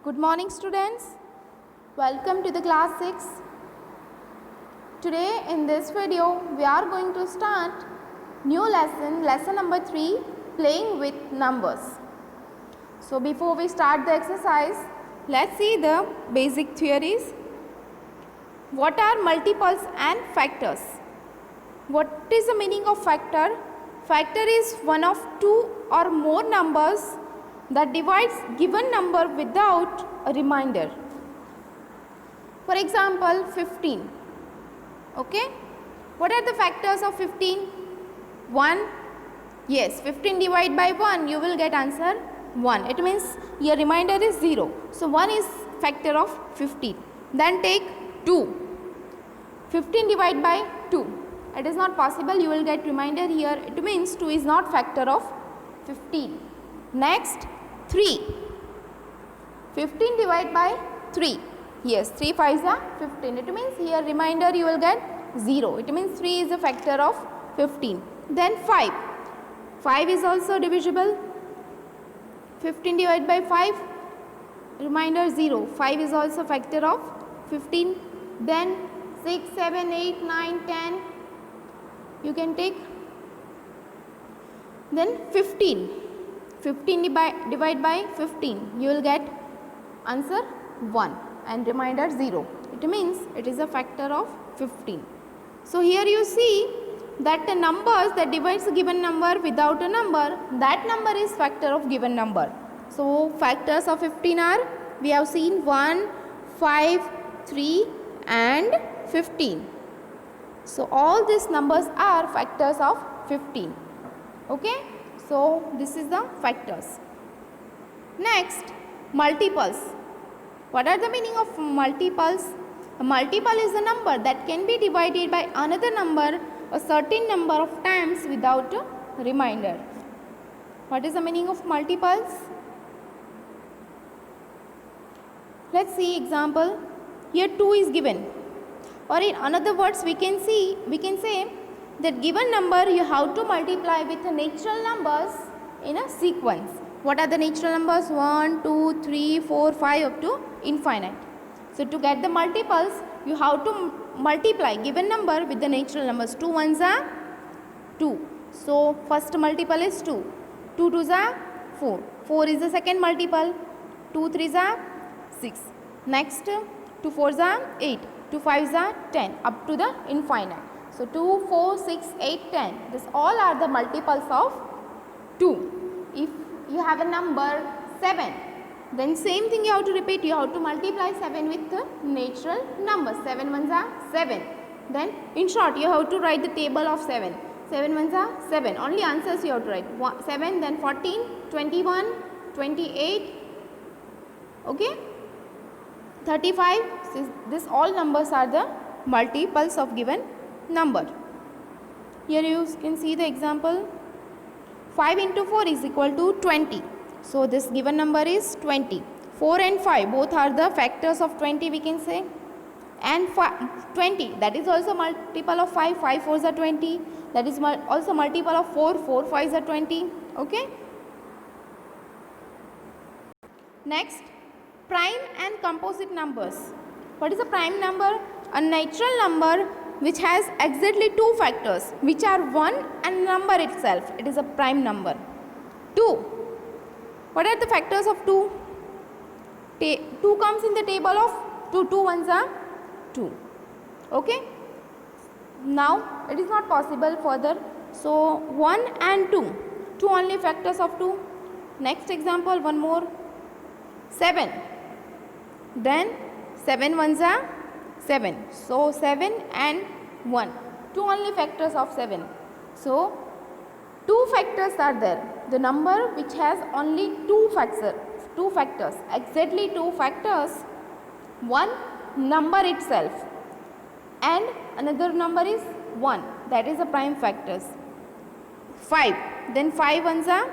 Good morning students. Welcome to the class 6. Today in this video we are going to start new lesson number 3, playing with numbers. So before we start the exercise, let's see the basic theories. What are multiples and factors? What is the meaning of factor? Factor is one of two or more numbers that divides given number without a remainder. For example, 15. Okay. What are the factors of 15? 1. Yes, 15 divided by 1, you will get answer 1. It means your remainder is 0. So 1 is factor of 15. Then take 2. 15 divided by 2. It is not possible, you will get remainder here. It means 2 is not factor of 15. Next, 3. 15 divided by 3. Yes, 3 5s are 15. It means here remainder you will get 0. It means 3 is a factor of 15. Then 5. 5 is also divisible. 15 divided by 5. Remainder 0. 5 is also factor of 15. Then 6, 7, 8, 9, 10. You can take. Then 15. 15 divided by 15, you will get answer 1 and remainder 0. It means it is a factor of 15. So here you see that the numbers that divides a given number without a number, that number is factor of given number. So factors of 15 are, we have seen 1, 5, 3 and 15. So all these numbers are factors of 15. Okay. So this is the factors. Next, multiples. What are the meaning of multiples? A multiple is a number that can be divided by another number a certain number of times without a remainder. What is the meaning of multiples? Let's see example. Here 2 is given. Or in another words we can say that given number you have to multiply with the natural numbers in a sequence. What are the natural numbers? 1, 2, 3, 4, 5 up to infinite. So to get the multiples you have to multiply given number with the natural numbers. 2 1s are 2. So first multiple is 2. 2 2s are 4. 4 is the second multiple. 2 3s are 6. Next 2 4s are 8. 2 5s are 10 up to the infinite. So 2, 4, 6, 8, 10. This all are the multiples of 2. If you have a number 7, then same thing you have to repeat. You have to multiply 7 with the natural numbers. 7 1s are 7. Then in short you have to write the table of 7. 7 1s are 7. Only answers you have to write. 7, then 14, 21, 28. Okay. 35. This all numbers are the multiples of given number. Here you can see the example. 5 into 4 is equal to 20. So this given number is 20. 4 and 5 both are the factors of 20 we can say. And 20, that is also multiple of 5. 5 4s are 20. That is also multiple of 4. 4 5s are 20. Okay. Next, prime and composite numbers. What is a prime number? A natural number which has exactly two factors which are 1 and number itself. It is a prime number. 2. What are the factors of 2? 2 comes in the table of 2. 2 1s are 2. Okay. Now it is not possible further. So 1 and 2. 2 only factors of 2. Next example, one more. 7. Then 7 1s are 7. So 7 and 1. 2 only factors of 7. So 2 factors are there. The number which has only 2 factors. Exactly 2 factors. One number itself. And another number is 1. That is the prime factors. 5. Then 5 1s are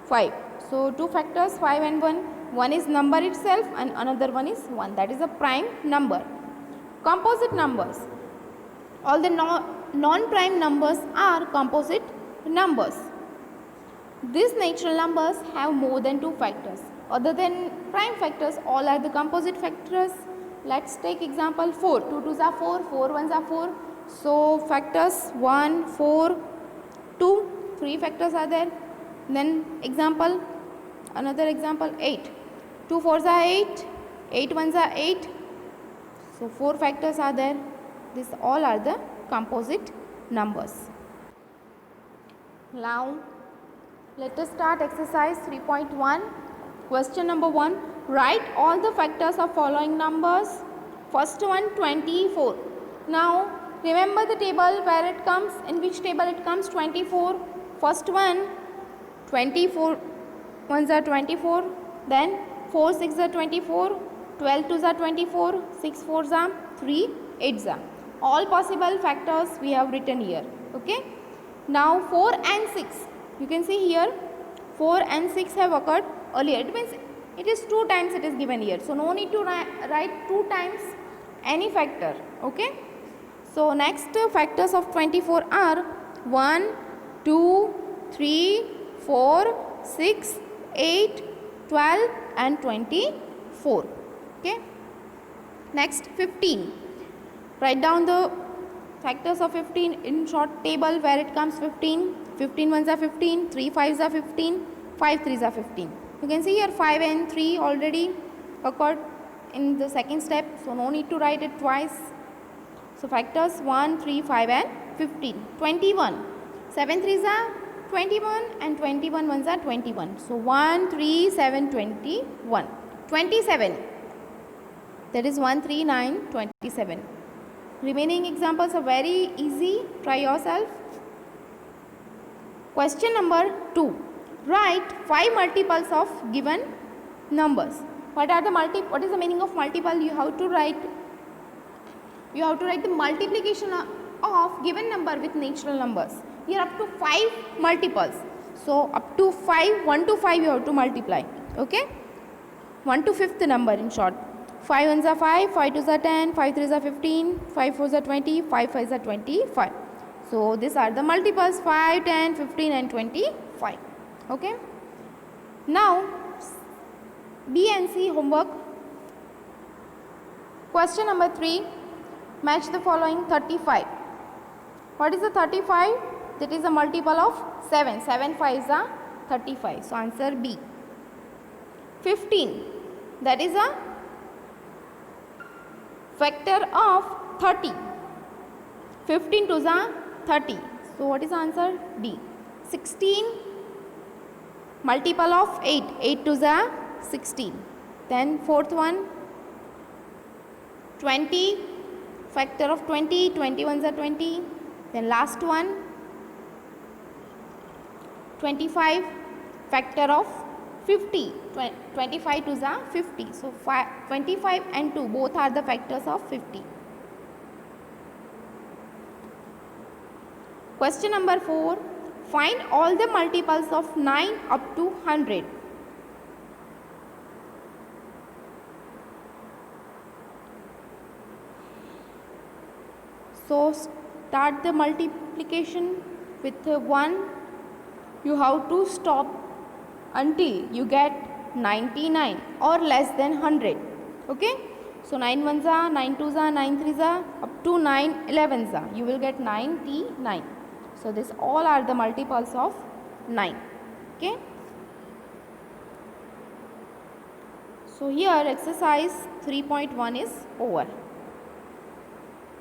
5. So 2 factors 5 and 1. One is number itself and another one is 1. That is a prime number. Composite numbers. All the non-prime numbers are composite numbers. These natural numbers have more than 2 factors. other than prime factors, all are the composite factors. Let's take example 4. 2 2s are 4, 4 1s are 4. So factors 1, 4, 2, 3 factors are there. Then another example 8. 2 4s are 8, 8 1s are 8. So 4 factors are there. These all are the composite numbers. Now let us start exercise 3.1. Question number 1. Write all the factors of following numbers. First one 24. Now remember the table where it comes, in which table it comes 24. First one 24 ones are 24, then 4 6 are 24, 12 2s are 24, 6 4s are 3 8s are. All possible factors we have written here. Okay. Now 4 and 6. You can see here 4 and 6 have occurred earlier. It means it is 2 times it is given here. So no need to write 2 times any factor. Okay. So next factors of 24 are 1, 2, 3, 4, 6, 8, 12 and 24. Okay. Next 15. Write down the factors of 15 in short table where it comes 15. 15 ones are 15, 3 5s are 15, 5 3s are 15. You can see here 5 and 3 already occurred in the second step. So no need to write it twice. So factors 1, 3, 5 and 15. 21. 7 3s are 21 and 21 ones are 21. So 1, 3, 7, 21. 27. That is 1, 3, 9, 27. Remaining examples are very easy. Try yourself. Question number 2. Write 5 multiples of given numbers. What is the meaning of multiple? You have to write the multiplication of given number with natural numbers. Here up to 5 multiples. So up to 5, 1 to 5 you have to multiply. Okay. 1 to 5th number in short. 5 ones are 5, 5 twos are 10, 5 threes are 15, 5 fours are 20, 5 fives are 25. So these are the multiples 5, 10, 15 and 25. Okay. Now B and C homework. Question number 3. Match the following 35. What is the 35? That is a multiple of 7. 7 5s are 35. So answer B. 15. That is a factor of 30. 15 2s are 30. So what is the answer? D. 16. Multiple of 8. 8 2s are 16. Then fourth one 20. Factor of 20. 21s are 20. Then last one 25. Factor of 50. 25 2s are 50. So 25 and 2 both are the factors of 50. Question number 4. Find all the multiples of 9 up to 100. So start the multiplication with 1. You have to stop until you get 99 or less than 100. Okay. So 9 1s are, 9 2s are, 9 3s are, up to 9 11s are. You will get 99. So this all are the multiples of 9. Okay. So here exercise 3.1 is over.